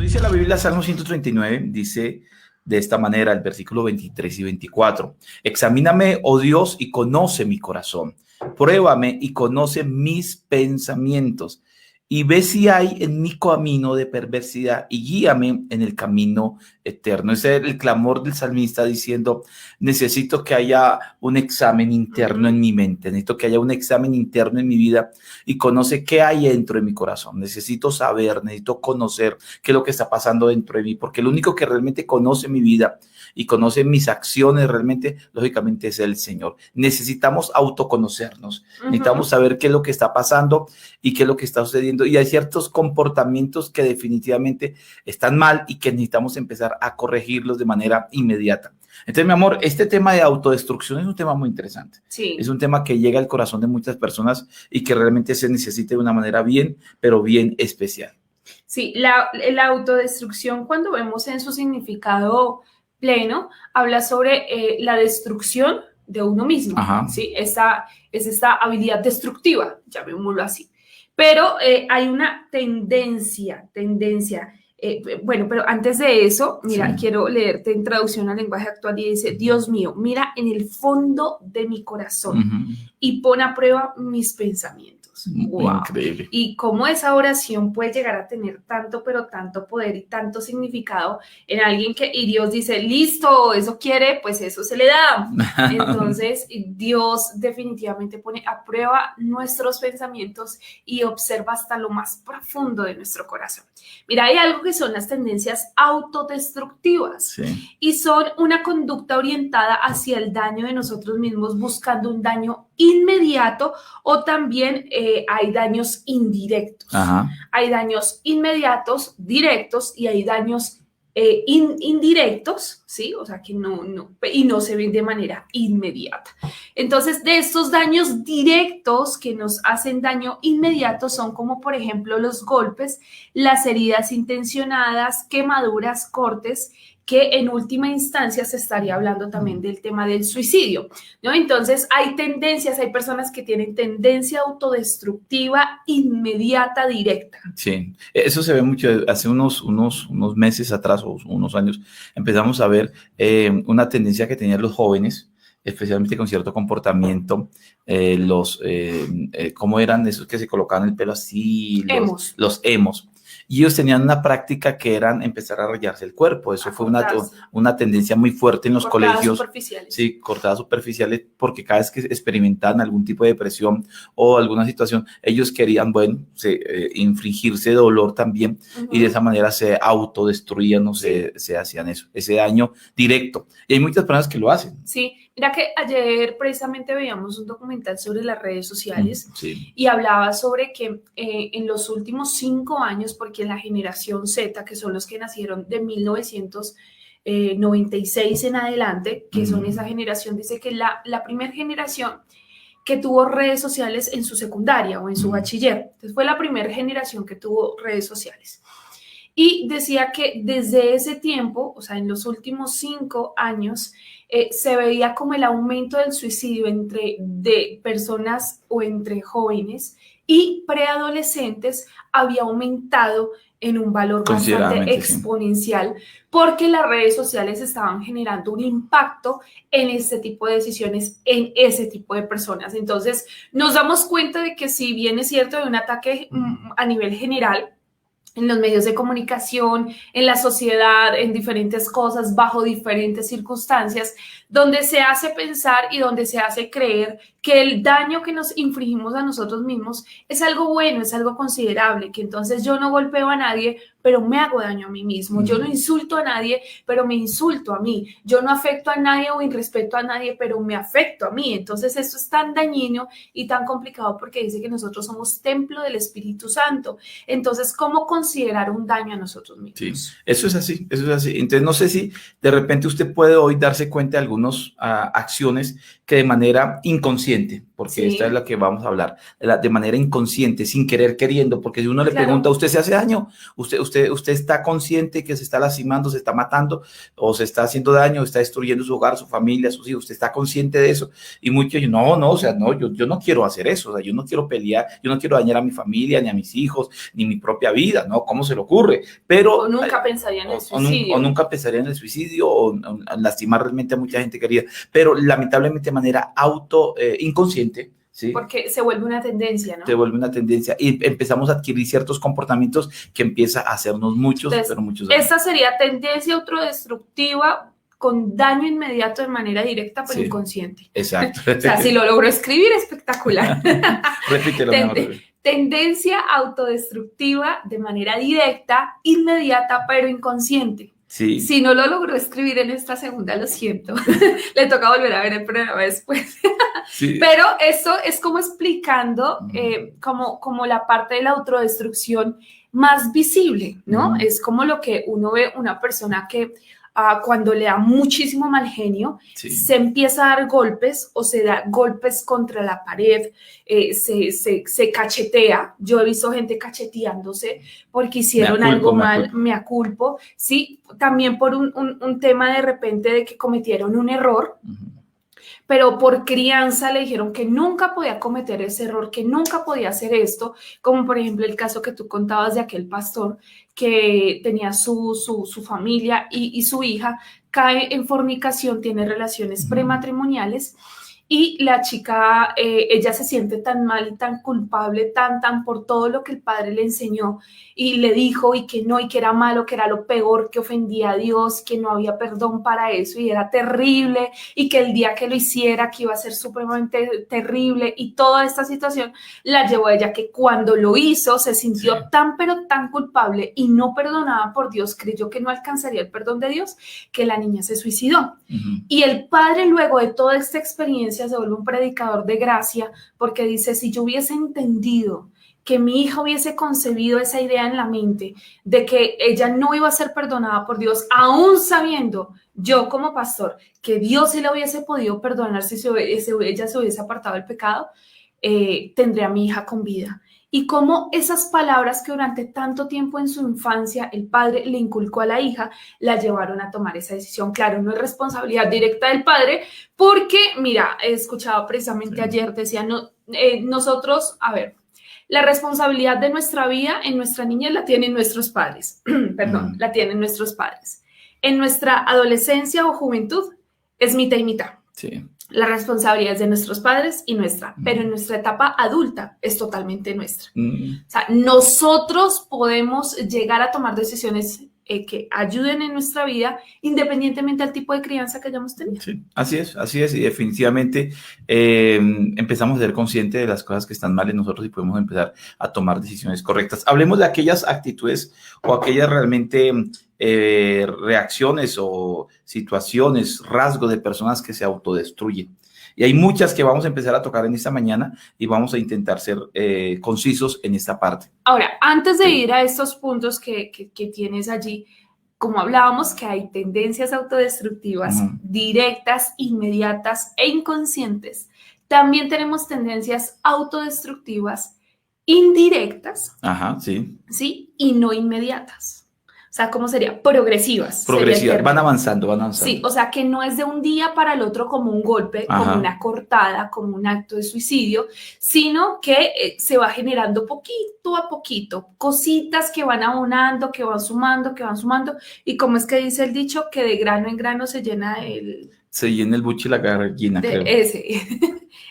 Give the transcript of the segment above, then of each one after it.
Dice la Biblia, Salmo 139, dice de esta manera, el versículo 23 y 24. Examíname, oh Dios, y conoce mi corazón. Pruébame y conoce mis pensamientos. Y ve si hay en mi camino de perversidad y guíame en el camino eterno. Ese es el clamor del salmista diciendo, necesito que haya un examen interno en mi mente, necesito que haya un examen interno en mi vida y conoce qué hay dentro de mi corazón. Necesito saber, necesito conocer qué es lo que está pasando dentro de mí, porque el único que realmente conoce mi vida y conoce mis acciones realmente, lógicamente, es el Señor. Necesitamos autoconocernos, necesitamos saber qué es lo que está pasando y qué es lo que está sucediendo. Y hay ciertos comportamientos que definitivamente están mal y que necesitamos empezar a corregirlos de manera inmediata. Entonces, mi amor, este tema de autodestrucción es un tema muy interesante. Sí. Es un tema que llega al corazón de muchas personas y que realmente se necesita de una manera bien, pero bien especial. Sí, la autodestrucción, cuando vemos en su significado pleno, habla sobre la destrucción de uno mismo. Ajá. ¿Sí? Es esta habilidad destructiva, llamémoslo así. Pero hay una tendencia. Bueno, pero antes de eso, mira, Sí. quiero leerte en traducción al lenguaje actual y dice, Dios mío, mira en el fondo de mi corazón y pon a prueba mis pensamientos. Wow. Increíble. Y cómo esa oración puede llegar a tener tanto, pero tanto poder y tanto significado en alguien que, y Dios dice, listo, eso quiere, pues eso se le da. Entonces, Dios definitivamente pone a prueba nuestros pensamientos y observa hasta lo más profundo de nuestro corazón. Mira, hay algo que son las tendencias autodestructivas. Sí. Y son una conducta orientada hacia el daño de nosotros mismos, buscando un daño inmediato, o también hay daños indirectos. Ajá. Hay daños inmediatos, directos, y hay daños indirectos, ¿sí? O sea, que no se ven de manera inmediata. Entonces, de estos daños directos que nos hacen daño inmediato son como, por ejemplo, los golpes, las heridas intencionadas, quemaduras, cortes, que en última instancia se estaría hablando también del tema del suicidio, ¿no? Entonces, hay tendencias, hay personas que tienen tendencia autodestructiva inmediata, directa. Sí, eso se ve mucho. Hace unos meses atrás o unos años empezamos a ver una tendencia que tenían los jóvenes, especialmente con cierto comportamiento, ¿cómo eran esos que se colocaban el pelo así? Los emos. Y ellos tenían una práctica que eran empezar a rayarse el cuerpo. Eso fue una tendencia muy fuerte en los colegios. Superficiales. Sí, cortadas superficiales, porque cada vez que experimentaban algún tipo de depresión o alguna situación, ellos querían, bueno, infligirse dolor también, y de esa manera se autodestruían o se hacían ese daño directo. Y hay muchas personas que lo hacen. Sí. Mira que ayer precisamente veíamos un documental sobre las redes sociales sí. Y hablaba sobre que en los últimos 5 años, porque la generación Z, que son los que nacieron de 1996 en adelante, que son esa generación, dice que la primera generación que tuvo redes sociales en su secundaria o en su bachiller. Entonces fue la primera generación que tuvo redes sociales. Y decía que desde ese tiempo, o sea, en los últimos 5 años, se veía como el aumento del suicidio de personas o entre jóvenes y preadolescentes había aumentado en un valor bastante exponencial, porque las redes sociales estaban generando un impacto en este tipo de decisiones, en ese tipo de personas. Entonces, nos damos cuenta de que si bien es cierto de un ataque a nivel general, en los medios de comunicación, en la sociedad, en diferentes cosas, bajo diferentes circunstancias, donde se hace pensar y donde se hace creer que el daño que nos infligimos a nosotros mismos es algo bueno, es algo considerable, que entonces yo no golpeo a nadie, pero me hago daño a mí mismo. Yo no insulto a nadie, pero me insulto a mí. Yo no afecto a nadie o irrespeto a nadie, pero me afecto a mí. Entonces esto es tan dañino y tan complicado porque dice que nosotros somos templo del Espíritu Santo. Entonces, ¿cómo considerar un daño a nosotros mismos? Sí, eso es así, eso es así. Entonces, no sé si de repente usted puede hoy darse cuenta de algunas acciones que de manera inconsciente, porque Sí. esta es la que vamos a hablar, de manera inconsciente, sin querer queriendo, porque si uno le Claro. pregunta, ¿usted se hace daño? ¿Usted está consciente que se está lastimando, se está matando, o se está haciendo daño, está destruyendo su hogar, su familia, sus hijos? ¿Usted está consciente de eso? Y muchos, no, o sea, no, yo no quiero hacer eso, o sea, yo no quiero pelear, yo no quiero dañar a mi familia, ni a mis hijos, ni mi propia vida, ¿no? ¿Cómo se le ocurre? Pero, O nunca pensaría en el suicidio. o nunca pensaría en el suicidio, o lastimar realmente a mucha gente querida, pero lamentablemente de manera inconsciente, ¿sí? Porque se vuelve una tendencia, ¿no? Se vuelve una tendencia y empezamos a adquirir ciertos comportamientos que empieza a hacernos muchos, Entonces, pero muchos daños. esta sería tendencia autodestructiva con daño inmediato de manera directa, pero Sí, inconsciente. exacto. O sea, si lo logro escribir, espectacular. Repítelo, mejor. Tendencia autodestructiva de manera directa, inmediata, pero inconsciente. Sí. Si no lo logró escribir en esta segunda, lo siento. Le toca volver a ver el programa después. Sí. Pero eso es como explicando como la parte de la autodestrucción más visible, ¿no? Es como lo que uno ve una persona que cuando le da muchísimo mal genio, sí, se empieza a dar golpes o se da golpes contra la pared, se cachetea. Yo he visto gente cacheteándose porque hicieron algo mal, me aculpo, ¿sí? También por un tema de repente de que cometieron un error, pero por crianza le dijeron que nunca podía cometer ese error, que nunca podía hacer esto, como por ejemplo el caso que tú contabas de aquel pastor que tenía su familia y su hija cae en fornicación, tiene relaciones prematrimoniales y la chica, ella se siente tan mal y tan culpable, tan por todo lo que el padre le enseñó y le dijo y que no, y que era malo, que era lo peor, que ofendía a Dios, que no había perdón para eso y era terrible y que el día que lo hiciera que iba a ser supremamente terrible, y toda esta situación la llevó a ella que cuando lo hizo se sintió tan pero tan culpable y no perdonada por Dios, creyó que no alcanzaría el perdón de Dios, que la niña se suicidó. Y el padre, luego de toda esta experiencia, se vuelve un predicador de gracia porque dice, si yo hubiese entendido que mi hija hubiese concebido esa idea en la mente de que ella no iba a ser perdonada por Dios, aún sabiendo yo como pastor que Dios sí la hubiese podido perdonar si ella se hubiese apartado del pecado, tendré a mi hija con vida. Y cómo esas palabras que durante tanto tiempo en su infancia el padre le inculcó a la hija, la llevaron a tomar esa decisión. Claro, no es responsabilidad directa del padre, porque, mira, he escuchado precisamente ayer, decía, nosotros, a ver, la responsabilidad de nuestra vida en nuestra niñez la tienen nuestros padres, perdón, la tienen nuestros padres. En nuestra adolescencia o juventud es mitad y mitad. Sí. La responsabilidad es de nuestros padres y nuestra, pero en nuestra etapa adulta es totalmente nuestra. O sea, nosotros podemos llegar a tomar decisiones que ayuden en nuestra vida, independientemente del tipo de crianza que hayamos tenido. Sí, así es, y definitivamente empezamos a ser conscientes de las cosas que están mal en nosotros y podemos empezar a tomar decisiones correctas. Hablemos de aquellas actitudes o aquellas realmente reacciones o situaciones, rasgos de personas que se autodestruyen. Y hay muchas que vamos a empezar a tocar en esta mañana y vamos a intentar ser concisos en esta parte. Ahora, antes de ir a estos puntos que tienes allí, como hablábamos que hay tendencias autodestructivas directas, inmediatas e inconscientes, también tenemos tendencias autodestructivas indirectas, ¿sí? Y no inmediatas. O sea, ¿cómo sería? Progresivas. Progresivas, van avanzando. Sí, o sea, que no es de un día para el otro como un golpe, como una cortada, como un acto de suicidio, sino que se va generando poquito a poquito, cositas que van abonando, que van sumando, y como es que dice el dicho, que de grano en grano se llena el... Se llena el buche y la gallina, creo.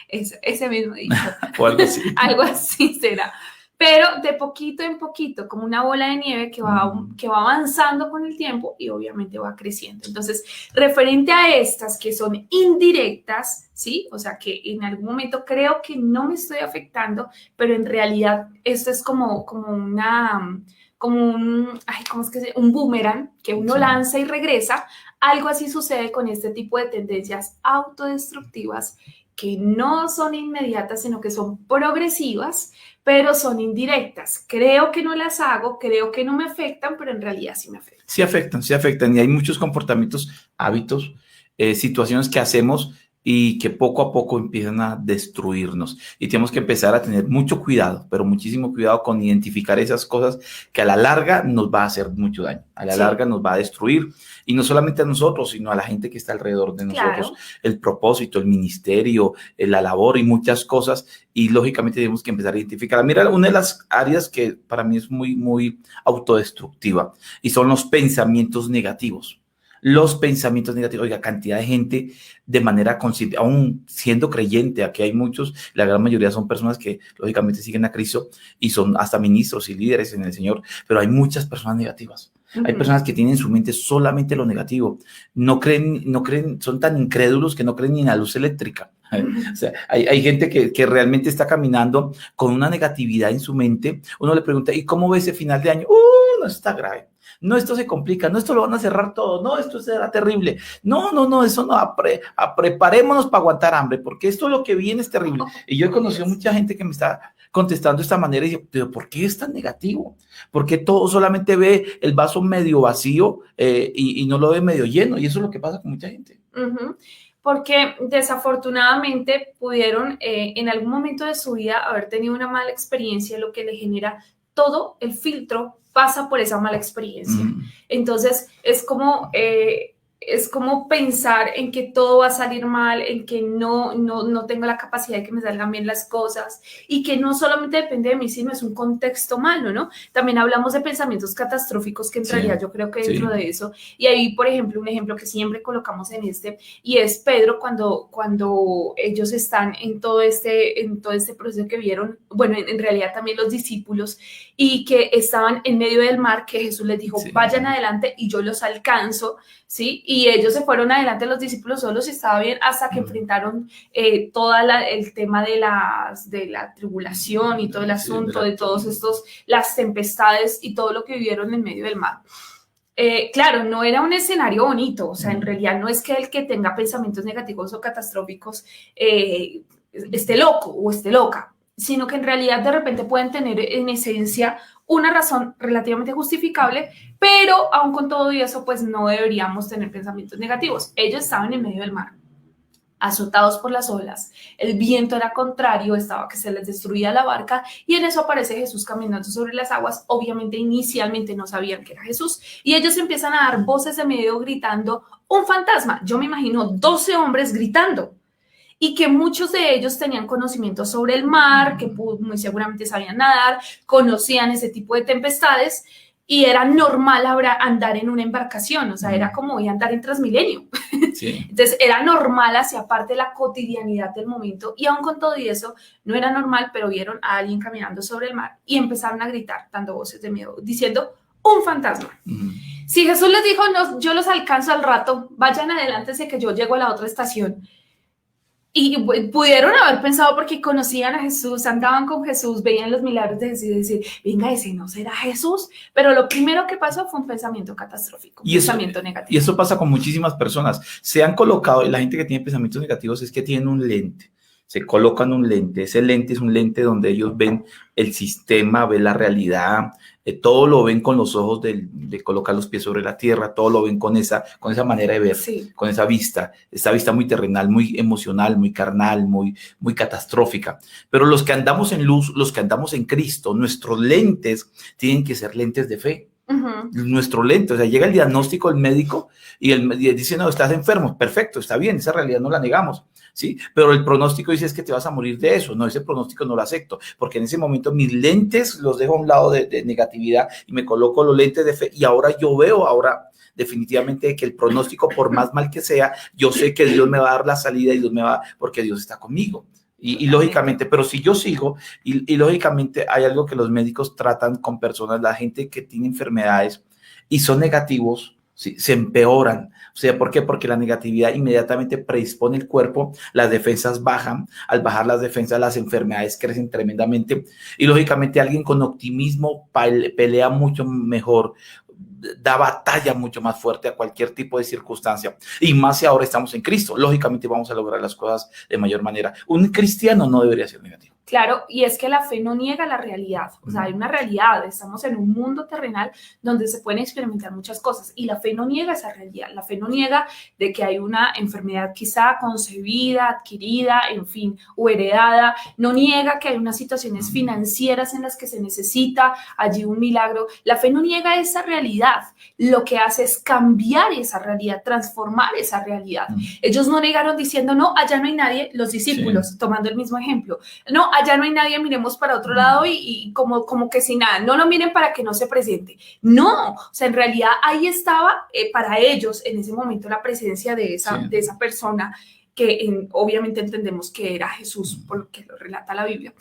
Ese mismo dicho. O algo así. Algo así será. Pero de poquito en poquito, como una bola de nieve que va avanzando con el tiempo y obviamente va creciendo. Entonces, referente a estas que son indirectas, ¿sí? O sea, que en algún momento creo que no me estoy afectando, pero en realidad esto es como un boomerang que uno lanza y regresa. Algo así sucede con este tipo de tendencias autodestructivas que no son inmediatas, sino que son progresivas, pero son indirectas. Creo que no las hago, creo que no me afectan, pero en realidad sí me afectan. Sí afectan. Y hay muchos comportamientos, hábitos, situaciones que hacemos y que poco a poco empiezan a destruirnos. Y tenemos que empezar a tener mucho cuidado, pero muchísimo cuidado con identificar esas cosas que a la larga nos va a hacer mucho daño, a la larga nos va a destruir. Y no solamente a nosotros, sino a la gente que está alrededor de nosotros. Claro. El propósito, el ministerio, la labor y muchas cosas. Y lógicamente tenemos que empezar a identificar. Mira, una de las áreas que para mí es muy, muy autodestructiva y son los pensamientos negativos. Los pensamientos negativos, oiga, cantidad de gente de manera consciente, aún siendo creyente, aquí hay muchos, la gran mayoría son personas que lógicamente siguen a Cristo y son hasta ministros y líderes en el Señor, pero hay muchas personas negativas. Hay personas que tienen en su mente solamente lo negativo, no creen, son tan incrédulos que no creen ni en la luz eléctrica. O sea, hay gente que realmente está caminando con una negatividad en su mente. Uno le pregunta, ¿y cómo ve ese final de año? No, está grave. No, esto se complica. No, esto lo van a cerrar todo. No, esto será terrible. No, eso no. Preparémonos para aguantar hambre, porque esto lo que viene es terrible. Y yo he conocido mucha gente que me está contestando de esta manera y dice, pero ¿por qué es tan negativo? ¿Por qué todo solamente ve el vaso medio vacío y no lo ve medio lleno? Y eso es lo que pasa con mucha gente. Porque desafortunadamente pudieron en algún momento de su vida haber tenido una mala experiencia, lo que le genera todo el filtro pasa por esa mala experiencia. Entonces es como pensar en que todo va a salir mal, en que no tengo la capacidad de que me salgan bien las cosas y que no solamente depende de mí, sino es un contexto malo, ¿no? También hablamos de pensamientos catastróficos que entraría yo creo que dentro de eso. Y ahí, por ejemplo, un ejemplo que siempre colocamos y es Pedro cuando ellos están en todo este proceso que vieron, bueno, en realidad también los discípulos, y que estaban en medio del mar, que Jesús les dijo, vayan adelante y yo los alcanzo, ¿sí? Y ellos se fueron adelante, los discípulos solos, y estaba bien hasta que enfrentaron todo el tema de la tribulación y todo el asunto de todos las tempestades y todo lo que vivieron en medio del mar. Claro, no era un escenario bonito, o sea, en realidad no es que el que tenga pensamientos negativos o catastróficos esté loco o esté loca, sino que en realidad de repente pueden tener en esencia una razón relativamente justificable, pero aún con todo eso, pues no deberíamos tener pensamientos negativos. Ellos estaban en medio del mar, azotados por las olas, el viento era contrario, estaba que se les destruía la barca, y en eso aparece Jesús caminando sobre las aguas. Obviamente inicialmente no sabían que era Jesús, y ellos empiezan a dar voces de miedo gritando, un fantasma. Yo me imagino 12 hombres gritando, y que muchos de ellos tenían conocimiento sobre el mar, que muy seguramente sabían nadar, conocían ese tipo de tempestades, y era normal andar en una embarcación, o sea, era como hoy andar en Transmilenio. Sí. Entonces, era normal hacia parte de la cotidianidad del momento, y aún con todo y eso, no era normal, pero vieron a alguien caminando sobre el mar y empezaron a gritar, dando voces de miedo, diciendo, un fantasma. Si Jesús les dijo, no, yo los alcanzo al rato, vayan adelante, sé que yo llego a la otra estación. Y pudieron haber pensado, porque conocían a Jesús, andaban con Jesús, veían los milagros de Jesús y decir, venga, ese no será Jesús. Pero lo primero que pasó fue un pensamiento catastrófico, un pensamiento negativo. Y eso pasa con muchísimas personas. Se han colocado, la gente que tiene pensamientos negativos es que tienen un lente. Se colocan un lente. Ese lente es un lente donde ellos ven el sistema, ven la realidad, todo lo ven con los ojos de colocar los pies sobre la tierra, todo lo ven con esa manera de ver, con esa vista muy terrenal, muy emocional, muy carnal, muy catastrófica. Pero los que andamos en luz, los que andamos en Cristo, nuestros lentes tienen que ser lentes de fe. Nuestro lente, o sea, llega el diagnóstico del médico y dice, no, estás enfermo, perfecto, está bien, esa realidad no la negamos, ¿sí? Pero el pronóstico dice es que te vas a morir de eso. No, ese pronóstico no lo acepto, porque en ese momento mis lentes los dejo a un lado de negatividad y me coloco los lentes de fe, y ahora yo veo definitivamente que el pronóstico, por más mal que sea, yo sé que Dios me va a dar la salida y Dios me va, porque Dios está conmigo. Y lógicamente, pero si yo sigo, y lógicamente hay algo que los médicos tratan con personas, la gente que tiene enfermedades y son negativos, ¿sí? Se empeoran. O sea, ¿por qué? Porque la negatividad inmediatamente predispone el cuerpo, las defensas bajan, al bajar las defensas las enfermedades crecen tremendamente, y lógicamente alguien con optimismo pelea mucho mejor, da batalla mucho más fuerte a cualquier tipo de circunstancia, y más si ahora estamos en Cristo, lógicamente vamos a lograr las cosas de mayor manera. Un cristiano no debería ser negativo. Claro, y es que la fe no niega la realidad, o sea, hay una realidad, estamos en un mundo terrenal donde se pueden experimentar muchas cosas y la fe no niega esa realidad, la fe no niega de que hay una enfermedad quizá concebida, adquirida, en fin, o heredada, no niega que hay unas situaciones financieras en las que se necesita allí un milagro, la fe no niega esa realidad, lo que hace es cambiar esa realidad, transformar esa realidad. Ellos no negaron diciendo, no, allá no hay nadie, los discípulos, tomando el mismo ejemplo, no, allá no hay nadie, miremos para otro lado y como que sin nada, no lo miren para que no se presente. No, o sea, en realidad ahí estaba para ellos en ese momento la presencia de esa persona que obviamente entendemos que era Jesús, por lo que lo relata la Biblia.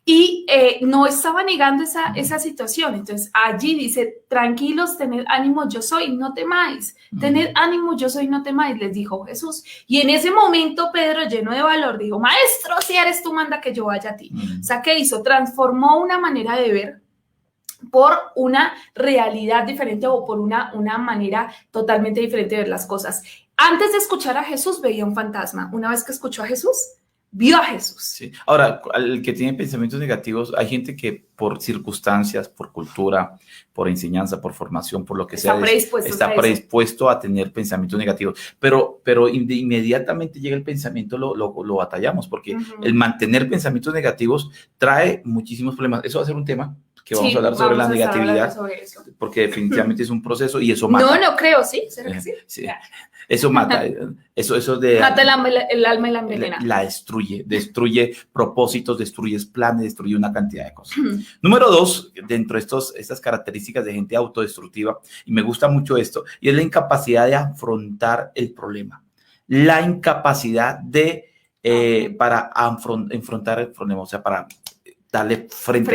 Y no estaba negando esa situación. Entonces allí dice, tranquilos, tened ánimo, yo soy, no temáis. Tened ánimo, yo soy, no temáis, les dijo Jesús. Y en ese momento Pedro, lleno de valor, dijo, maestro, si eres tú, manda que yo vaya a ti. O sea, ¿qué hizo? Transformó una manera de ver por una realidad diferente o por una manera totalmente diferente de ver las cosas. Antes de escuchar a Jesús, veía un fantasma. Una vez que escuchó a Jesús, vio a Jesús. Sí. Ahora, el que tiene pensamientos negativos, hay gente que por circunstancias, por cultura, por enseñanza, por formación, por lo que sea, está predispuesto a tener pensamientos negativos. Pero inmediatamente llega el pensamiento, lo batallamos, porque el mantener pensamientos negativos trae muchísimos problemas. Eso va a ser un tema que vamos a hablar sobre la negatividad, porque definitivamente es un proceso y eso mata. No creo, ¿sí? ¿Será que sí? Sí. Eso mata, eso de... Mata el alma y la envenena. La destruye propósitos, destruye planes, destruye una cantidad de cosas. Número 2, dentro de estas características de gente autodestructiva, y me gusta mucho esto, y es la incapacidad de afrontar el problema. La incapacidad para enfrentar el problema, o sea, para darle frente.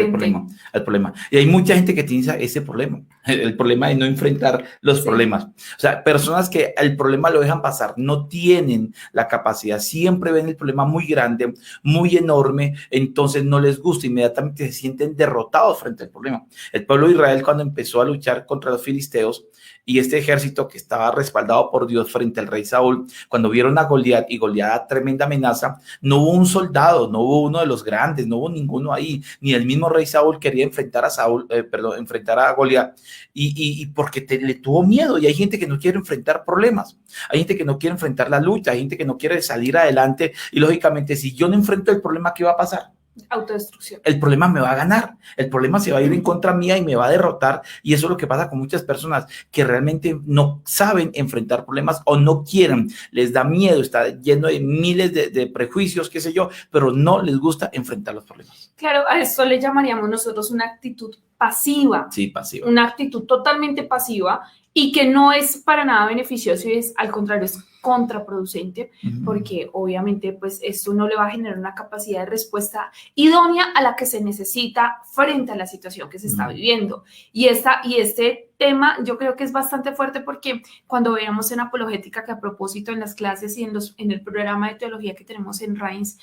Al problema. Y hay mucha gente que tiene ese problema, el problema de no enfrentar los problemas. O sea, personas que el problema lo dejan pasar, no tienen la capacidad, siempre ven el problema muy grande, muy enorme, entonces no les gusta, inmediatamente se sienten derrotados frente al problema. El pueblo de Israel, cuando empezó a luchar contra los filisteos, y este ejército que estaba respaldado por Dios frente al rey Saúl, cuando vieron a Goliat, y Goliat tremenda amenaza, no hubo un soldado, no hubo uno de los grandes, no hubo ninguno ahí, ni el mismo rey Saúl quería enfrentar a Goliat, y porque le tuvo miedo. Y hay gente que no quiere enfrentar problemas, hay gente que no quiere enfrentar la lucha, hay gente que no quiere salir adelante, y lógicamente si yo no enfrento el problema, ¿qué va a pasar? Autodestrucción. El problema me va a ganar, el problema se va a ir en contra mía y me va a derrotar, y eso es lo que pasa con muchas personas que realmente no saben enfrentar problemas o no quieren, les da miedo, está lleno de miles de prejuicios, qué sé yo, pero no les gusta enfrentar los problemas. Claro, a esto le llamaríamos nosotros una actitud pasiva. Sí, pasiva. Una actitud totalmente pasiva y que no es para nada beneficioso y es, al contrario, es contraproducente, porque obviamente pues esto no le va a generar una capacidad de respuesta idónea a la que se necesita frente a la situación que se está viviendo. Y este tema yo creo que es bastante fuerte, porque cuando veamos en apologética, que a propósito en las clases y en el programa de teología que tenemos en Reims,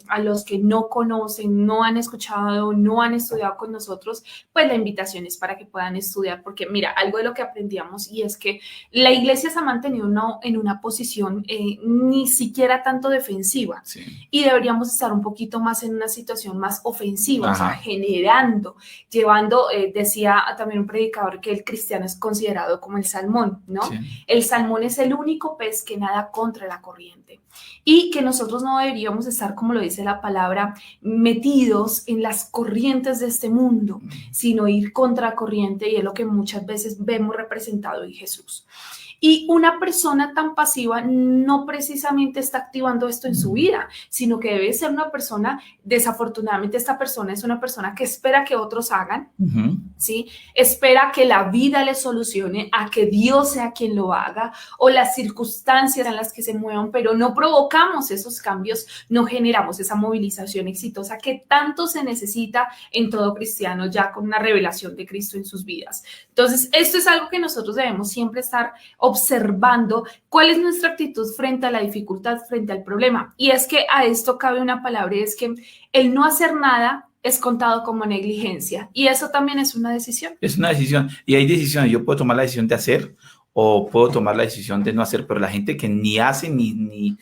a los que no conocen, no han escuchado, no han estudiado con nosotros, pues la invitación es para que puedan estudiar, porque mira, algo de lo que aprendíamos, y es que la iglesia se ha mantenido en una posición ni siquiera tanto defensiva, y deberíamos estar un poquito más en una situación más ofensiva, o sea, llevando, decía también un predicador que el cristiano es considerado como el salmón, ¿no? El salmón es el único pez que nada contra la corriente, y que nosotros no deberíamos estar, como lo dice la palabra, metidos en las corrientes de este mundo, sino ir contra corriente, y es lo que muchas veces vemos representado en Jesús. Y una persona tan pasiva no precisamente está activando esto en su vida, sino que debe ser una persona, desafortunadamente esta persona es una persona que espera que otros hagan, ¿sí? Espera que la vida le solucione, a que Dios sea quien lo haga, o las circunstancias en las que se muevan, pero no provocamos esos cambios, no generamos esa movilización exitosa que tanto se necesita en todo cristiano, ya con una revelación de Cristo en sus vidas. Entonces, esto es algo que nosotros debemos siempre estar observando, cuál es nuestra actitud frente a la dificultad, frente al problema. Y es que a esto cabe una palabra, y es que el no hacer nada es contado como negligencia, y eso también es una decisión. Es una decisión, y hay decisiones. Yo puedo tomar la decisión de hacer o puedo tomar la decisión de no hacer, pero la gente que ni hace ni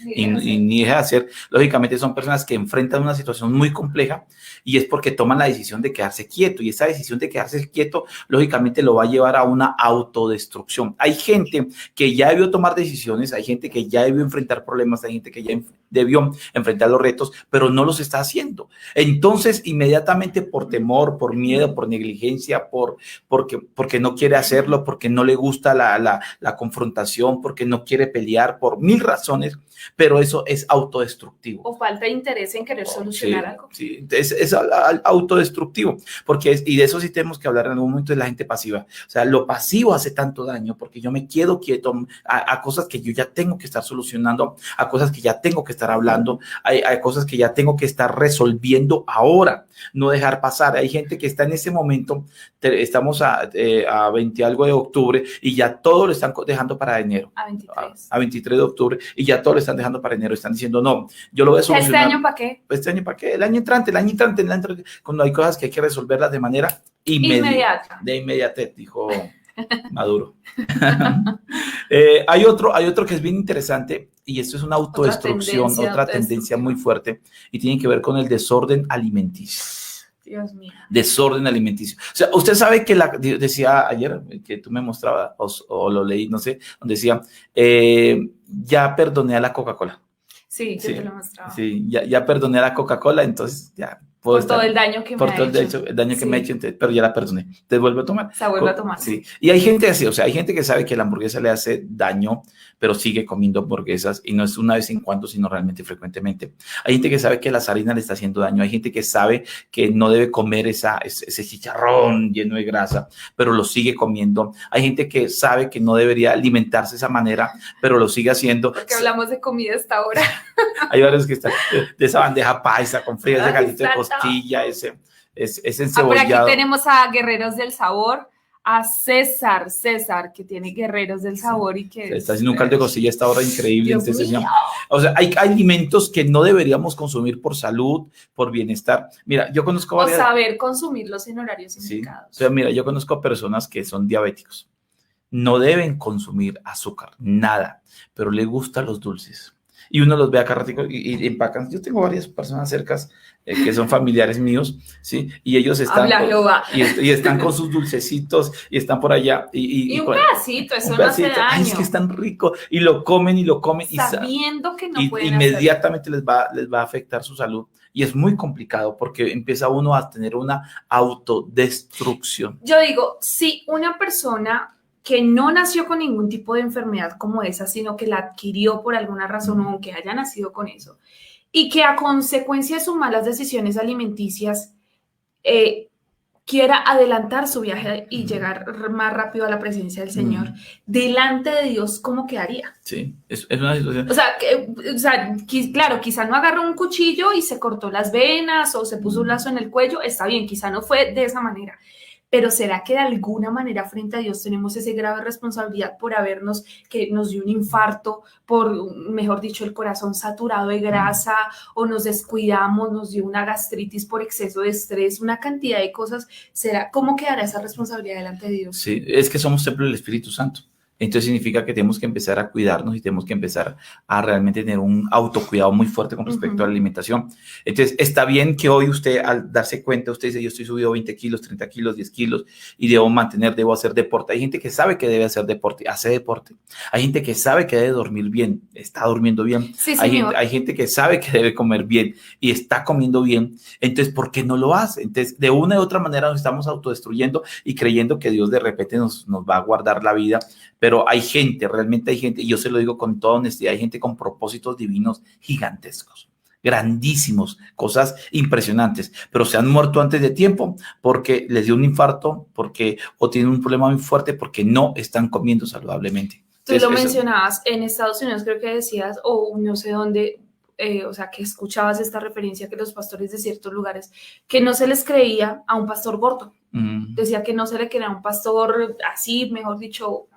deja de hacer, lógicamente son personas que enfrentan una situación muy compleja y es porque toman la decisión de quedarse quieto y esa decisión de quedarse quieto lógicamente lo va a llevar a una autodestrucción. Hay gente que ya debió tomar decisiones, hay gente que ya debió enfrentar problemas, hay gente que ya debió enfrentar los retos, pero no los está haciendo. Entonces, inmediatamente por temor, por miedo, por negligencia, porque no quiere hacerlo, porque no le gusta la confrontación, porque no quiere pelear, por mil razones, pero eso es autodestructivo. O falta de interés en querer solucionar algo. Sí, es autodestructivo, porque y de eso sí tenemos que hablar en algún momento, de la gente pasiva. O sea, lo pasivo hace tanto daño porque yo me quedo quieto a cosas que yo ya tengo que estar solucionando, a cosas que ya tengo que estar hablando, hay cosas que ya tengo que estar resolviendo ahora, no dejar pasar. Hay gente que está en ese momento, estamos a 20 algo de octubre y ya todo lo están dejando para enero. A 23 de octubre y ya todo lo están dejando para enero. Están diciendo, no, yo lo voy a solucionar. ¿Este año para qué? ¿Este año para qué? El año entrante, cuando hay cosas que hay que resolverlas de manera inmediata. De inmediatez, dijo Maduro. Hay otro que es bien interesante y esto es una autodestrucción, otra tendencia muy fuerte y tiene que ver con el desorden alimenticio. Dios mío. Desorden alimenticio. O sea, usted sabe que decía ayer, que tú me mostrabas o lo leí, no sé, donde decía, ya perdoné a la Coca-Cola. Sí, yo te lo mostraba. Sí, ya perdoné a la Coca-Cola, entonces ya puedo por todo el daño que me ha hecho. El daño que me ha hecho, entonces, pero ya la perdoné. Entonces vuelve a tomar. Se vuelve a tomar. Sí. Y hay gente así, o sea, hay gente que sabe que la hamburguesa le hace daño, pero sigue comiendo hamburguesas y no es una vez en cuando, sino realmente frecuentemente. Hay gente que sabe que la harina le está haciendo daño. Hay gente que sabe que no debe comer ese chicharrón lleno de grasa, pero lo sigue comiendo. Hay gente que sabe que no debería alimentarse de esa manera, pero lo sigue haciendo. Porque hablamos de comida hasta ahora. Hay varios que están de esa bandeja paisa con frías de caldito de costilla, ese encebollado. Por aquí tenemos a Guerreros del Sabor, a César, que tiene Guerreros del Sabor y que está haciendo un caldo de costilla a esta hora increíble. O sea, hay alimentos que no deberíamos consumir por salud, por bienestar. Mira, yo conozco o saber consumirlos en horarios indicados. O sea, mira, yo conozco personas que son diabéticos. No deben consumir azúcar, nada, pero les gustan los dulces. Y uno los ve acá ratico y empacan. Yo tengo varias personas cercas que son familiares míos, ¿sí? Y ellos están y están con sus dulcecitos y están por allá. Y un pedacito, eso no hace daño. Ay, es que es tan rico. Y lo comen. Sabiendo que no pueden inmediatamente les va a afectar su salud. Y es muy complicado porque empieza uno a tener una autodestrucción. Yo digo, si una persona que no nació con ningún tipo de enfermedad como esa, sino que la adquirió por alguna razón o aunque haya nacido con eso, y que a consecuencia de sus malas decisiones alimenticias quiera adelantar su viaje y llegar más rápido a la presencia del Señor, delante de Dios, ¿cómo quedaría? Sí, es una situación. O sea, claro, quizá no agarró un cuchillo y se cortó las venas o se puso un lazo en el cuello, está bien, quizá no fue de esa manera. Pero ¿será que de alguna manera frente a Dios tenemos esa grave responsabilidad por que nos dio un infarto, por, mejor dicho, el corazón saturado de grasa, o nos descuidamos, nos dio una gastritis por exceso de estrés, una cantidad de cosas? ¿Cómo quedará esa responsabilidad delante de Dios? Sí, es que somos templo del Espíritu Santo. Entonces significa que tenemos que empezar a cuidarnos y tenemos que empezar a realmente tener un autocuidado muy fuerte con respecto a la alimentación. Entonces está bien que hoy usted, al darse cuenta, usted dice, yo estoy subido 20 kilos, 30 kilos, 10 kilos y debo hacer deporte. Hay gente que sabe que debe hacer deporte, hace deporte. Hay gente que sabe que debe dormir bien, está durmiendo bien. Sí, hay gente que sabe que debe comer bien y está comiendo bien. Entonces, ¿por qué no lo hace? Entonces, de una u otra manera nos estamos autodestruyendo y creyendo que Dios de repente nos va a guardar la vida. Pero realmente hay gente, y yo se lo digo con toda honestidad, hay gente con propósitos divinos gigantescos, grandísimos, cosas impresionantes, pero se han muerto antes de tiempo porque les dio un infarto, o tienen un problema muy fuerte porque no están comiendo saludablemente. Entonces, tú lo mencionabas, en Estados Unidos creo que decías, o no sé dónde, o sea, que escuchabas esta referencia que los pastores de ciertos lugares, que no se les creía a un pastor gordo. Decía que no se le creía a un pastor así, mejor dicho,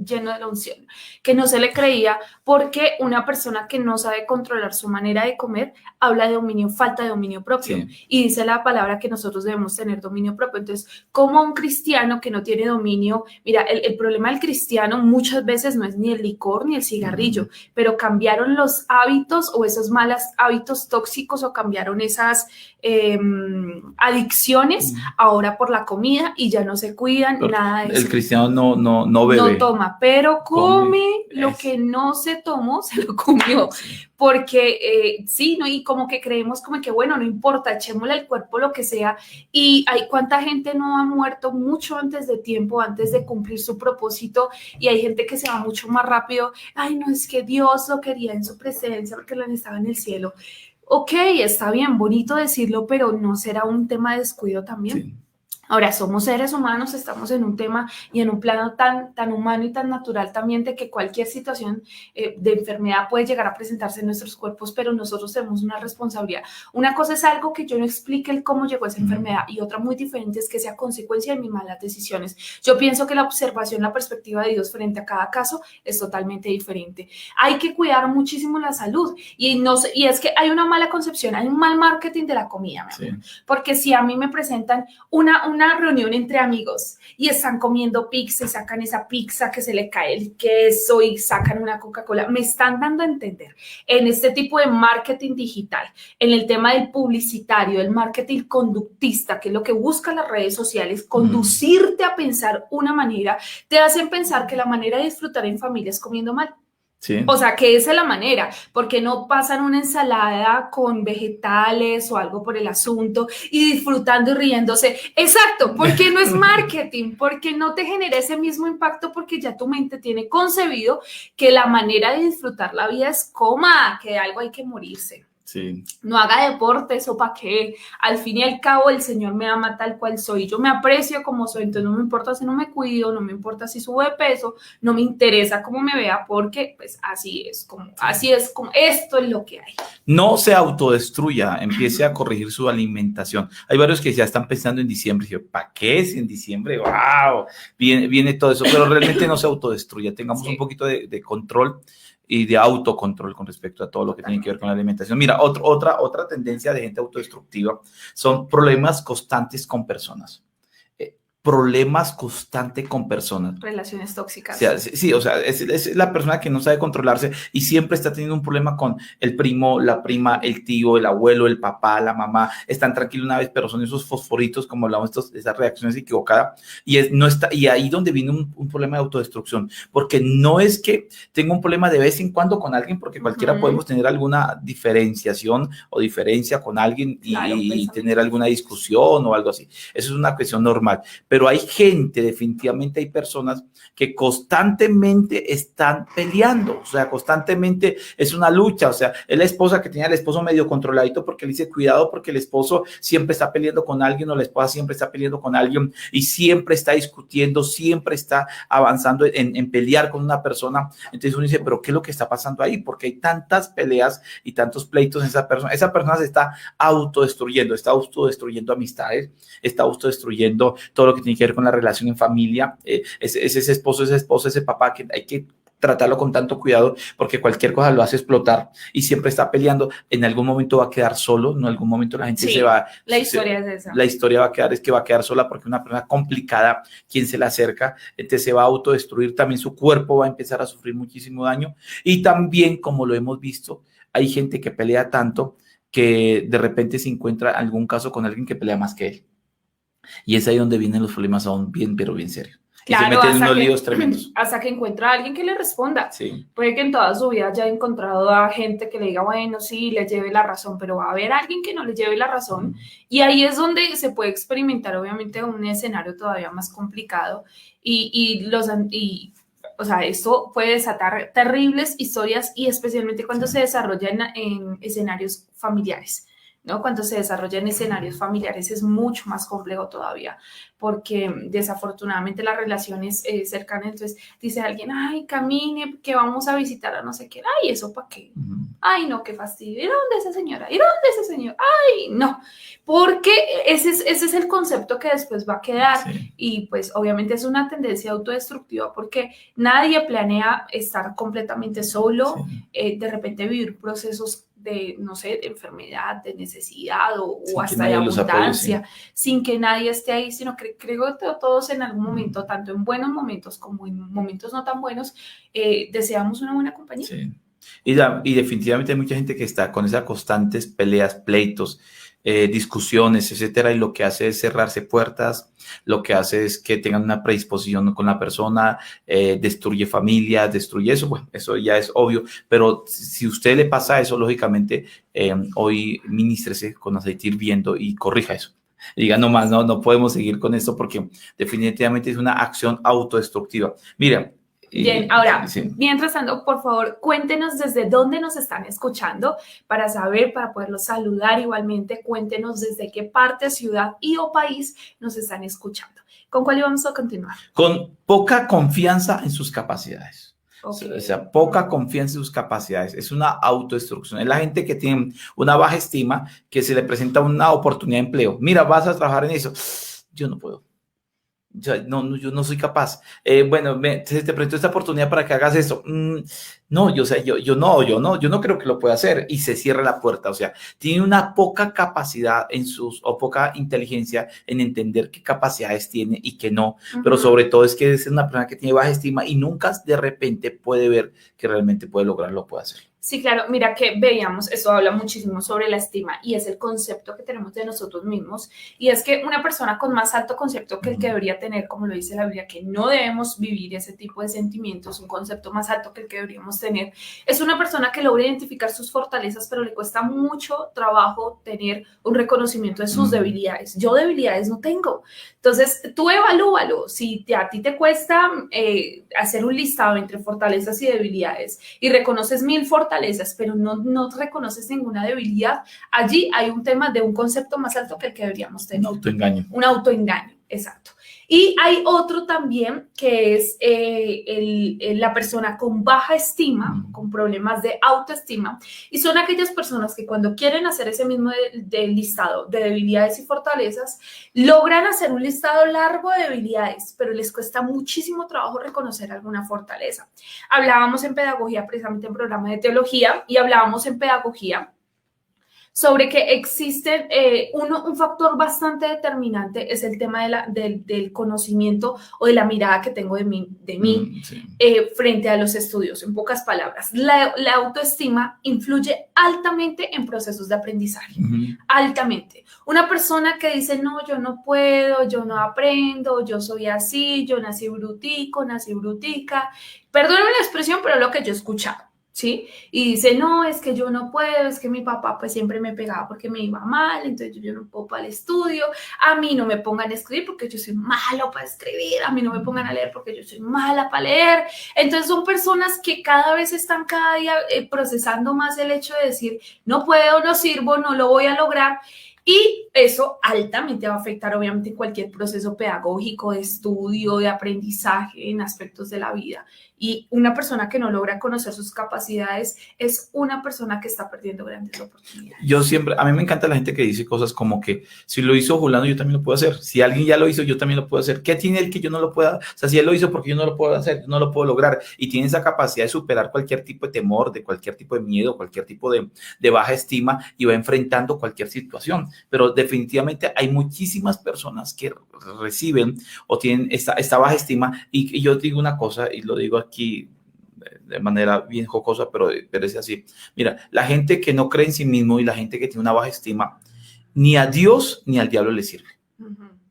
lleno de la unción, que no se le creía porque una persona que no sabe controlar su manera de comer habla de dominio, falta de dominio propio. Sí. Y dice la palabra que nosotros debemos tener dominio propio. Entonces, como un cristiano que no tiene dominio, mira, el problema del cristiano muchas veces no es ni el licor ni el cigarrillo, pero cambiaron los hábitos o esos malos hábitos tóxicos o cambiaron esas adicciones ahora por la comida y ya no se cuidan, Pero nada de eso. el cristiano no bebe. No toma, pero come lo que no se tomó, se lo comió. Porque sí, ¿no? Y como que creemos como que, bueno, no importa, echémosle al cuerpo lo que sea. Y hay cuánta gente no ha muerto mucho antes de tiempo, antes de cumplir su propósito. Y hay gente que se va mucho más rápido. Ay, no, es que Dios lo quería en su presencia porque lo estaba en el cielo. Ok, está bien, bonito decirlo, pero ¿no será un tema de descuido también? Sí. Ahora, somos seres humanos, estamos en un tema y en un plano tan humano y tan natural también de que cualquier situación de enfermedad puede llegar a presentarse en nuestros cuerpos, pero nosotros tenemos una responsabilidad. Una cosa es algo que yo no explique el cómo llegó esa enfermedad y otra muy diferente es que sea consecuencia de mis malas decisiones. Yo pienso que la observación, la perspectiva de Dios frente a cada caso es totalmente diferente. Hay que cuidar muchísimo la salud y es que hay una mala concepción, hay un mal marketing de la comida, Sí. porque si a mí me presentan una reunión entre amigos y están comiendo pizza y sacan esa pizza que se le cae el queso y sacan una Coca-Cola, me están dando a entender en este tipo de marketing digital, en el tema del publicitario, el marketing conductista, que es lo que buscan las redes sociales, conducirte a pensar una manera, te hacen pensar que la manera de disfrutar en familia es comiendo mal. Sí. O sea, que esa es la manera, porque no pasan una ensalada con vegetales o algo por el asunto y disfrutando y riéndose. Exacto, porque no es marketing, porque no te genera ese mismo impacto, porque ya tu mente tiene concebido que la manera de disfrutar la vida es coma, que de algo hay que morirse. Sí. No haga deporte, eso para qué. Al fin y al cabo el Señor me ama tal cual soy. Yo me aprecio como soy, entonces no me importa si no me cuido, no me importa si subo de peso, no me interesa cómo me vea porque pues así es como esto es lo que hay. No se autodestruya, empiece a corregir su alimentación. Hay varios que ya están pensando en diciembre. ¿Para qué si en diciembre? ¡Wow! Viene todo eso, pero realmente no se autodestruya. Tengamos un poquito de control y de autocontrol con respecto a todo lo que tiene que ver con la alimentación. Mira, otra tendencia de gente autodestructiva son problemas constantes con personas. Problemas constantes con personas. Relaciones tóxicas. O sea, sí, o sea, es la persona que no sabe controlarse y siempre está teniendo un problema con el primo, la prima, el tío, el abuelo, el papá, la mamá. Están tranquilos una vez, pero son esos fosforitos, como hablamos, esas reacciones equivocadas. Y ahí donde viene un problema de autodestrucción. Porque no es que tenga un problema de vez en cuando con alguien, porque cualquiera podemos tener alguna diferenciación o diferencia con alguien y tener alguna discusión o algo así. Eso es una cuestión normal. Pero hay gente, definitivamente hay personas que constantemente están peleando, o sea, constantemente es una lucha, o sea, es la esposa que tenía al esposo medio controladito porque le dice cuidado porque el esposo siempre está peleando con alguien o la esposa siempre está peleando con alguien y siempre está discutiendo, siempre está avanzando en pelear con una persona. Entonces uno dice, pero ¿qué es lo que está pasando ahí? Porque hay tantas peleas y tantos pleitos en esa persona se está autodestruyendo amistades, está autodestruyendo todo lo que tiene que ver con la relación en familia, es ese esposo, esa esposa, ese papá que hay que tratarlo con tanto cuidado porque cualquier cosa lo hace explotar y siempre está peleando. En algún momento va a quedar solo, en algún momento la gente se va. La historia es esa. La historia va a quedar sola porque una persona complicada, quien se le acerca, entonces se va a autodestruir, también su cuerpo va a empezar a sufrir muchísimo daño y también, como lo hemos visto, hay gente que pelea tanto que de repente se encuentra algún caso con alguien que pelea más que él. Y es ahí donde vienen los problemas aún bien, pero bien serios. Claro, y se meten en unos líos tremendos. Hasta que encuentra a alguien que le responda. Sí. Puede que en toda su vida haya encontrado a gente que le diga, bueno, sí, le lleve la razón, pero va a haber alguien que no le lleve la razón. Y ahí es donde se puede experimentar, obviamente, un escenario todavía más complicado. O sea, esto puede desatar terribles historias y especialmente cuando se desarrolla en escenarios familiares. ¿No? Cuando se desarrolla en escenarios familiares es mucho más complejo todavía, porque desafortunadamente las relaciones cercanas, entonces dice alguien, ay, camine, que vamos a visitar a no sé qué, ay, ¿eso para qué? Ay, no, qué fastidio. ¿Y dónde esa señora? ¿Y dónde ese señor? Ay, no. Porque ese es el concepto que después va a quedar. Sí. Y pues obviamente es una tendencia autodestructiva porque nadie planea estar completamente solo, Sí. de repente vivir procesos de, no sé, de enfermedad, de necesidad o Sin que hasta de nadie los apoye, sí. abundancia, sin que nadie esté ahí, sino que creo que todos en algún momento, tanto en buenos momentos como en momentos no tan buenos, deseamos una buena compañía. Sí. Y definitivamente hay mucha gente que está con esas constantes peleas, pleitos, discusiones, etcétera, y lo que hace es cerrarse puertas, lo que hace es que tengan una predisposición con la persona, destruye familias, destruye eso, bueno, eso ya es obvio, pero si a usted le pasa eso, lógicamente, hoy ministrese con aceite hirviendo y corrija eso. Diga, no más, no podemos seguir con esto porque definitivamente es una acción autodestructiva. Mira, bien, ahora, sí. mientras tanto, por favor, cuéntenos desde dónde nos están escuchando para saber, para poderlos saludar igualmente. Cuéntenos desde qué parte, ciudad y o país nos están escuchando. ¿Con cuál íbamos a continuar? Con poca confianza en sus capacidades. Okay. O sea, poca confianza en sus capacidades. Es una autodestrucción. Es la gente que tiene una baja estima, que se le presenta una oportunidad de empleo. Mira, vas a trabajar en eso. Yo no puedo. Yo no soy capaz. Bueno, te presento esta oportunidad para que hagas esto. No, yo no creo que lo pueda hacer. Y se cierra la puerta. O sea, tiene una poca capacidad o poca inteligencia en entender qué capacidades tiene y qué no. Pero sobre todo es que es una persona que tiene baja estima y nunca de repente puede ver que realmente puede lograrlo, puede hacerlo. Sí, claro, mira que veíamos, eso habla muchísimo sobre la estima y es el concepto que tenemos de nosotros mismos y es que una persona con más alto concepto que el que debería tener, como lo dice la Biblia, que no debemos vivir ese tipo de sentimientos, un concepto más alto que el que deberíamos tener, es una persona que logra identificar sus fortalezas, pero le cuesta mucho trabajo tener un reconocimiento de sus debilidades. Yo debilidades no tengo. Entonces, tú evalúalo. Si a ti te cuesta hacer un listado entre fortalezas y debilidades y reconoces 1000 fortalezas, pero no reconoces ninguna debilidad, allí hay un tema de un concepto más alto que el que deberíamos tener. Un autoengaño. Un autoengaño, exacto. Y hay otro también que es la persona con baja estima, con problemas de autoestima, y son aquellas personas que cuando quieren hacer ese mismo listado de debilidades y fortalezas, logran hacer un listado largo de debilidades, pero les cuesta muchísimo trabajo reconocer alguna fortaleza. Hablábamos en pedagogía, precisamente en programa de teología, y hablábamos en pedagogía sobre que existe un factor bastante determinante, es el tema del conocimiento o de la mirada que tengo de mí sí. Frente a los estudios. En pocas palabras, la autoestima influye altamente en procesos de aprendizaje, altamente. Una persona que dice, no, yo no puedo, yo no aprendo, yo soy así, yo nací brutico, nací brutica, perdónenme la expresión, pero es lo que yo he escuchado. ¿Sí? Y dice, no, es que yo no puedo, es que mi papá pues siempre me pegaba porque me iba mal, entonces yo no puedo para el estudio, a mí no me pongan a escribir porque yo soy malo para escribir, a mí no me pongan a leer porque yo soy mala para leer. Entonces son personas que cada vez están cada día procesando más el hecho de decir, no puedo, no sirvo, no lo voy a lograr. Y eso altamente va a afectar obviamente cualquier proceso pedagógico, de estudio, de aprendizaje en aspectos de la vida. Y una persona que no logra conocer sus capacidades es una persona que está perdiendo grandes oportunidades. Yo siempre, a mí me encanta la gente que dice cosas como que si lo hizo Julano, yo también lo puedo hacer. Si alguien ya lo hizo, yo también lo puedo hacer. ¿Qué tiene él que yo no lo pueda? O sea, si él lo hizo, porque yo no lo puedo hacer, no lo puedo lograr. Y tiene esa capacidad de superar cualquier tipo de temor, de cualquier tipo de miedo, cualquier tipo de baja estima y va enfrentando cualquier situación. Pero definitivamente hay muchísimas personas que reciben o tienen esta baja estima. Y yo digo una cosa, y lo digo aquí de manera bien jocosa, pero es así. Mira, la gente que no cree en sí mismo y la gente que tiene una baja estima, ni a Dios ni al diablo le sirve.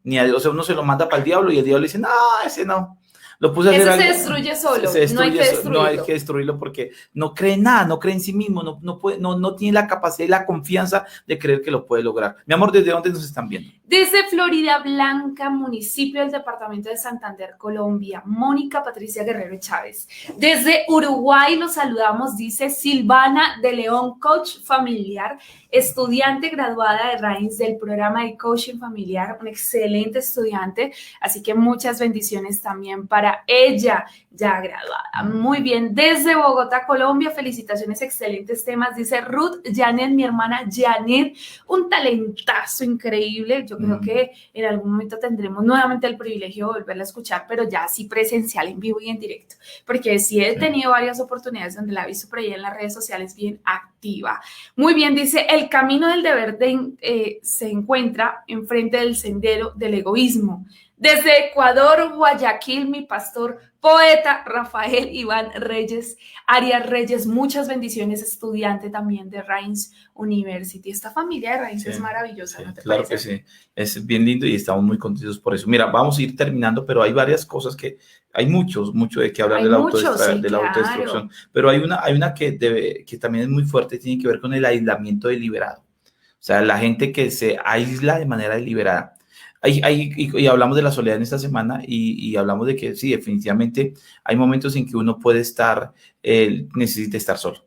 Ni a Dios, o sea, uno se lo manda para el diablo y el diablo le dice, no, ese no. Lo puse a hacer se destruye solo, no hay que destruirlo. No hay que destruirlo porque no cree en nada, no cree en sí mismo, no tiene la capacidad y la confianza de creer que lo puede lograr. Mi amor, ¿desde dónde nos están viendo? Desde Florida Blanca, municipio del departamento de Santander, Colombia, Mónica Patricia Guerrero Chávez. Desde Uruguay los saludamos, dice Silvana de León, coach familiar, estudiante graduada de Raíz del programa de coaching familiar, un excelente estudiante, así que muchas bendiciones también para ella. ya graduada. Muy bien, desde Bogotá, Colombia, felicitaciones, excelentes temas, dice Ruth Janet, mi hermana Janet, un talentazo increíble. Yo creo que en algún momento tendremos nuevamente el privilegio de volverla a escuchar, pero ya así presencial, en vivo y en directo, porque sí he tenido varias oportunidades donde la he visto por ahí en las redes sociales bien activa. Muy bien, dice, el camino del deber se encuentra enfrente del sendero del egoísmo. Desde Ecuador, Guayaquil, mi pastor, poeta Rafael Iván Reyes, Arias Reyes, muchas bendiciones, estudiante también de Reims University. Esta familia de Reims es maravillosa, ¿no te claro parece? que sí, es bien lindo y estamos muy contentos por eso. Mira, vamos a ir terminando, pero hay varias cosas hay mucho de qué hablar de la autodestrucción, pero hay una que también es muy fuerte, tiene que ver con el aislamiento deliberado. O sea, la gente que se aísla de manera deliberada. Y hablamos de la soledad en esta semana y hablamos de que sí, definitivamente hay momentos en que uno puede necesita estar solo.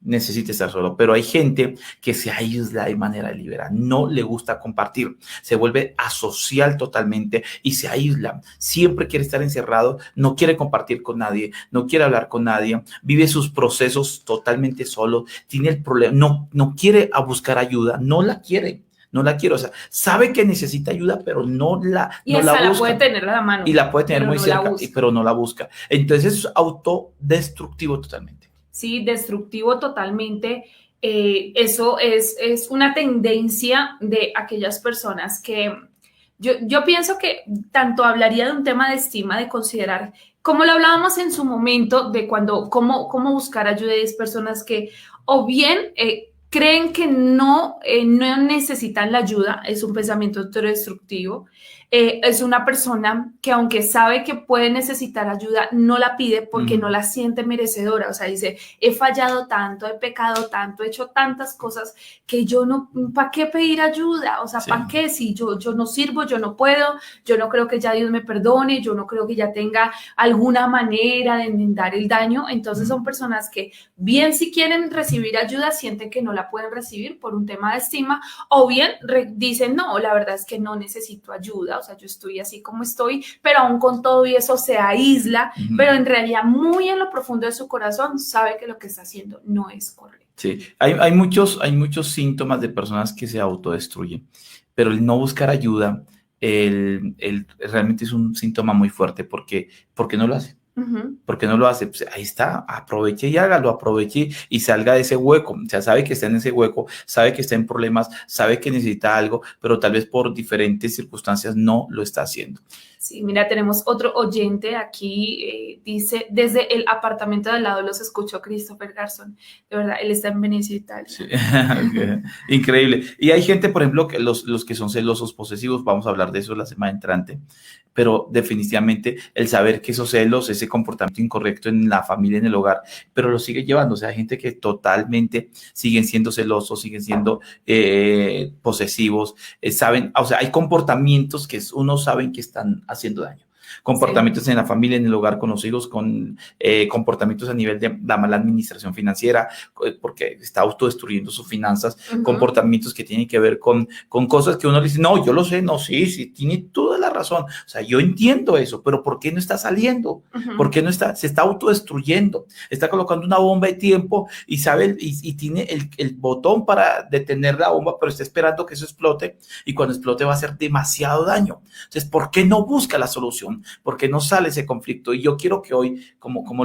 Necesita estar solo, pero hay gente que se aísla de manera deliberada, no le gusta compartir, se vuelve asocial totalmente y se aísla, siempre quiere estar encerrado, no quiere compartir con nadie, no quiere hablar con nadie, vive sus procesos totalmente solo, tiene el problema, no quiere a buscar ayuda, no la quiere, o sea, sabe que necesita ayuda, pero no la busca. La puede tener a la mano. Y la puede tener muy cerca, pero no la busca. Entonces es autodestructivo totalmente. Sí, destructivo totalmente. Eso es una tendencia de aquellas personas que yo pienso que tanto hablaría de un tema de estima, de considerar, como lo hablábamos en su momento, de cómo buscar ayuda de personas que o bien creen que no necesitan la ayuda, es un pensamiento autodestructivo. Es una persona que aunque sabe que puede necesitar ayuda, no la pide porque no la siente merecedora. O sea, dice, he fallado tanto, he pecado tanto, he hecho tantas cosas que yo no, ¿para qué pedir ayuda? O sea, ¿para qué? Si yo no sirvo, yo no puedo, yo no creo que ya Dios me perdone, yo no creo que ya tenga alguna manera de enmendar el daño. Entonces son personas que bien si quieren recibir ayuda, sienten que no la pueden recibir por un tema de estima, o bien dicen, no, la verdad es que no necesito ayuda. O sea, yo estoy así como estoy, pero aún con todo y eso se aísla, pero en realidad muy en lo profundo de su corazón sabe que lo que está haciendo no es correcto. Sí, hay muchos síntomas de personas que se autodestruyen, pero el no buscar ayuda realmente es un síntoma muy fuerte porque no lo hace. ¿Por qué no lo hace? Pues ahí está, aproveche y hágalo, aproveche y salga de ese hueco. O sea, sabe que está en ese hueco, sabe que está en problemas, sabe que necesita algo, pero tal vez por diferentes circunstancias no lo está haciendo. Sí, mira, tenemos otro oyente aquí, dice, desde el apartamento de al lado los escuchó Christopher Garzón. De verdad, él está en Venecia, Italia. Sí. Increíble. Y hay gente, por ejemplo, que los que son celosos posesivos, vamos a hablar de eso la semana entrante, pero definitivamente el saber que esos celos, ese comportamiento incorrecto en la familia, en el hogar, pero lo sigue llevando. O sea, hay gente que totalmente siguen siendo celosos, siguen siendo posesivos, saben, o sea, hay comportamientos que uno saben que están haciendo daño. Comportamientos en la familia, en el hogar, con los hijos, con comportamientos a nivel de la mala administración financiera, porque está autodestruyendo sus finanzas, comportamientos que tienen que ver con cosas que uno le dice, no, yo lo sé, no, sí, tiene toda la razón, o sea, yo entiendo eso, pero ¿por qué no está saliendo? ¿Por qué no está? Se está autodestruyendo, está colocando una bomba de tiempo y sabe, y tiene el botón para detener la bomba, pero está esperando que eso explote, y cuando explote va a hacer demasiado daño. Entonces, ¿por qué no busca la solución? Porque no sale ese conflicto. Y yo quiero que hoy, como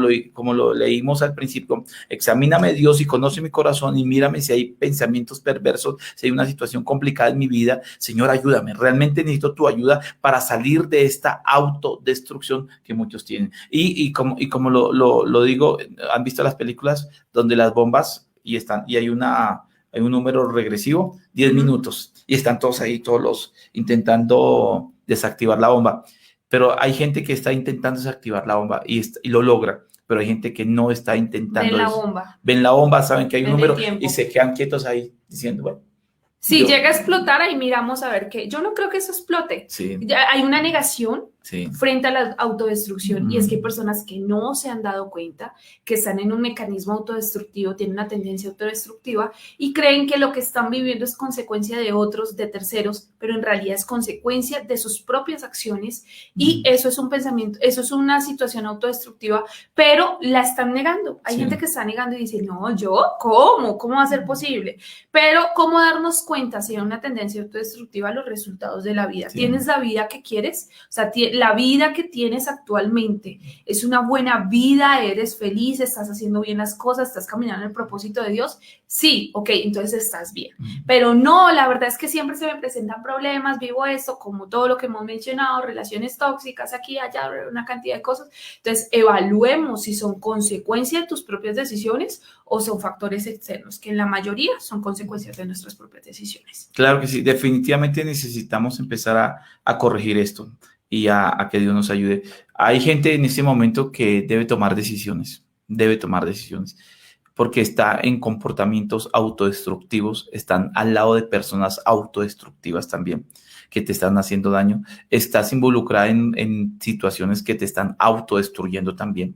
lo leímos al principio, examíname, Dios, y conoce mi corazón y mírame si hay pensamientos perversos, si hay una situación complicada en mi vida. Señor, ayúdame. Realmente necesito tu ayuda para salir de esta autodestrucción que muchos tienen. Y como lo digo, ¿han visto las películas donde las bombas y hay un número regresivo, 10 minutos, y están todos ahí, intentando desactivar la bomba? Pero hay gente que está intentando desactivar la bomba y lo logra, pero hay gente que no está intentando. Ven la bomba, saben que hay un número y se quedan quietos ahí diciendo, bueno. Si llega a explotar, ahí miramos a ver qué. Yo no creo que eso explote. Sí. Ya hay una negación, Sí. frente a la autodestrucción. Y es que hay personas que no se han dado cuenta que están en un mecanismo autodestructivo, tienen una tendencia autodestructiva y creen que lo que están viviendo es consecuencia de otros, de terceros, pero en realidad es consecuencia de sus propias acciones y eso es un pensamiento, eso es una situación autodestructiva, pero la están negando. Hay gente que está negando y dice, no, yo, ¿cómo va a ser posible? Pero ¿cómo darnos cuenta si hay una tendencia autodestructiva a los resultados de la vida? ¿Tienes la vida que quieres? O sea, la vida que tienes actualmente es una buena vida, eres feliz, estás haciendo bien las cosas, estás caminando en el propósito de Dios. Sí, ok, entonces estás bien. Pero no, la verdad es que siempre se me presentan problemas, vivo esto, como todo lo que hemos mencionado, relaciones tóxicas aquí, allá, una cantidad de cosas. Entonces, evaluemos si son consecuencia de tus propias decisiones o son factores externos, que en la mayoría son consecuencias de nuestras propias decisiones. Claro que sí, definitivamente necesitamos empezar a corregir esto y a que Dios nos ayude. Hay gente en este momento que debe tomar decisiones, porque está en comportamientos autodestructivos, están al lado de personas autodestructivas también, que te están haciendo daño, estás involucrada en situaciones que te están autodestruyendo también.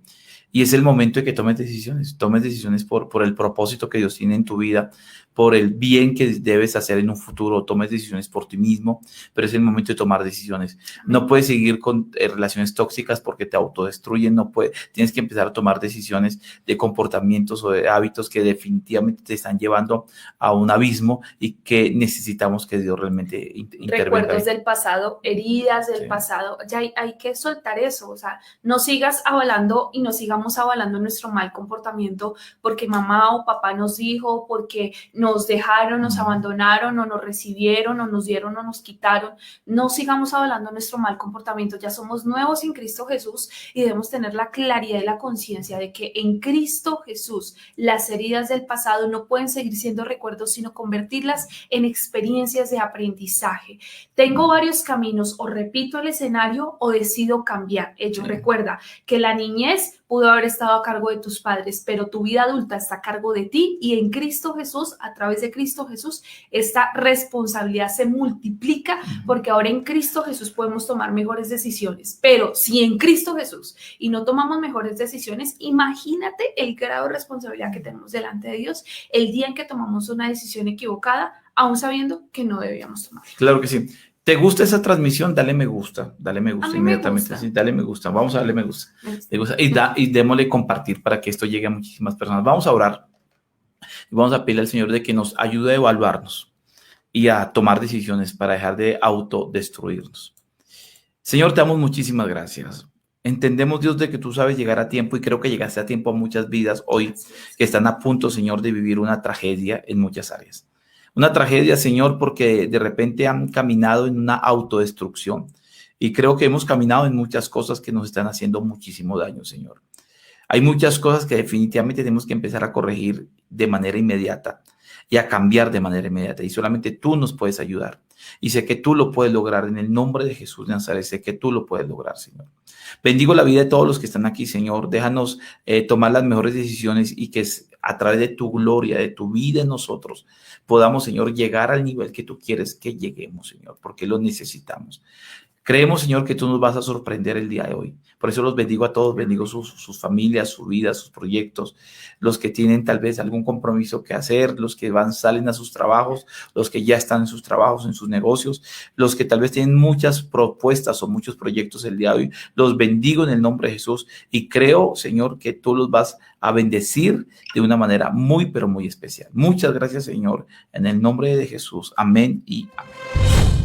Y es el momento de que tomes decisiones por el propósito que Dios tiene en tu vida, por el bien que debes hacer en un futuro, tomes decisiones por ti mismo, pero es el momento de tomar decisiones. No puedes seguir con relaciones tóxicas porque te autodestruyen, tienes que empezar a tomar decisiones de comportamientos o de hábitos que definitivamente te están llevando a un abismo y que necesitamos que Dios realmente intervenga. Recuerdos del pasado, heridas del pasado, ya hay que soltar eso, o sea, no sigas avalando y no sigamos avalando nuestro mal comportamiento porque mamá o papá nos dijo, porque nos dejaron, nos abandonaron o nos recibieron o nos dieron o nos quitaron. No sigamos avalando nuestro mal comportamiento. Ya somos nuevos en Cristo Jesús y debemos tener la claridad y la conciencia de que en Cristo Jesús las heridas del pasado no pueden seguir siendo recuerdos, sino convertirlas en experiencias de aprendizaje. Tengo varios caminos, o repito el escenario o decido cambiar. Recuerda que la niñez pudo haber estado a cargo de tus padres, pero tu vida adulta está a cargo de ti y en Cristo Jesús, a través de Cristo Jesús, esta responsabilidad se multiplica porque ahora en Cristo Jesús podemos tomar mejores decisiones. Pero si en Cristo Jesús y no tomamos mejores decisiones, imagínate el grado de responsabilidad que tenemos delante de Dios el día en que tomamos una decisión equivocada, aún sabiendo que no debíamos tomar. Claro que sí. ¿Te gusta esa transmisión? Dale me gusta inmediatamente. Me gusta. Sí, dale me gusta. Vamos a darle me gusta. Y démosle compartir para que esto llegue a muchísimas personas. Vamos a orar y vamos a pedirle al Señor de que nos ayude a evaluarnos y a tomar decisiones para dejar de autodestruirnos. Señor, te damos muchísimas gracias. Entendemos, Dios, de que tú sabes llegar a tiempo y creo que llegaste a tiempo a muchas vidas hoy que están a punto, Señor, de vivir una tragedia en muchas áreas. Una tragedia, Señor, porque de repente han caminado en una autodestrucción. Y creo que hemos caminado en muchas cosas que nos están haciendo muchísimo daño, Señor. Hay muchas cosas que definitivamente tenemos que empezar a corregir de manera inmediata y a cambiar de manera inmediata. Y solamente tú nos puedes ayudar. Y sé que tú lo puedes lograr en el nombre de Jesús de Nazaret. Sé que tú lo puedes lograr, Señor. Bendigo la vida de todos los que están aquí, Señor. Déjanos tomar las mejores decisiones y que a través de tu gloria, de tu vida en nosotros, podamos, Señor, llegar al nivel que tú quieres que lleguemos, Señor, porque lo necesitamos. Creemos, Señor, que tú nos vas a sorprender el día de hoy. Por eso los bendigo a todos, bendigo sus familias, su vida, sus proyectos, los que tienen tal vez algún compromiso que hacer, los que salen a sus trabajos, los que ya están en sus trabajos, en sus negocios, los que tal vez tienen muchas propuestas o muchos proyectos el día de hoy. Los bendigo en el nombre de Jesús y creo, Señor, que tú los vas a bendecir de una manera muy, pero muy especial. Muchas gracias, Señor, en el nombre de Jesús. Amén y amén.